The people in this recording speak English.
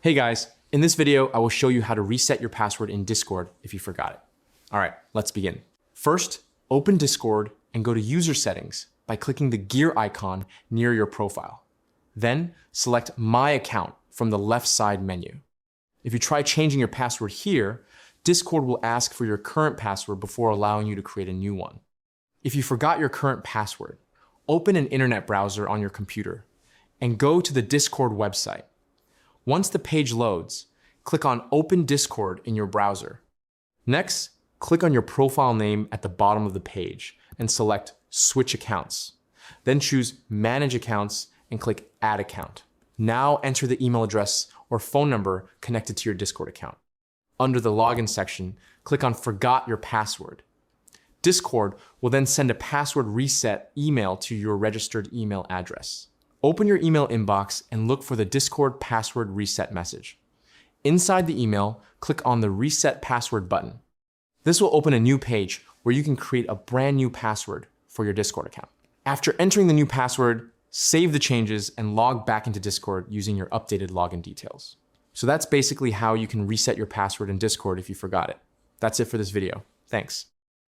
Hey guys, in this video, I will show you how to reset your password in Discord if you forgot it. All right, let's begin. First, open Discord and go to User Settings by clicking the gear icon near your profile. Then select My Account from the left side menu. If you try changing your password here, Discord will ask for your current password before allowing you to create a new one. If you forgot your current password, open an internet browser on your computer and go to the Discord website. Once the page loads, click on Open Discord in your browser. Next, click on your profile name at the bottom of the page and select Switch Accounts. Then choose Manage Accounts and click Add Account. Now enter the email address or phone number connected to your Discord account. Under the Login section, click on Forgot Your Password. Discord will then send a password reset email to your registered email address. Open your email inbox and look for the Discord password reset message. Inside the email, click on the Reset Password button. This will open a new page where you can create a brand new password for your Discord account. After entering the new password, save the changes and log back into Discord using your updated login details. So that's basically how you can reset your password in Discord if you forgot it. That's it for this video. Thanks.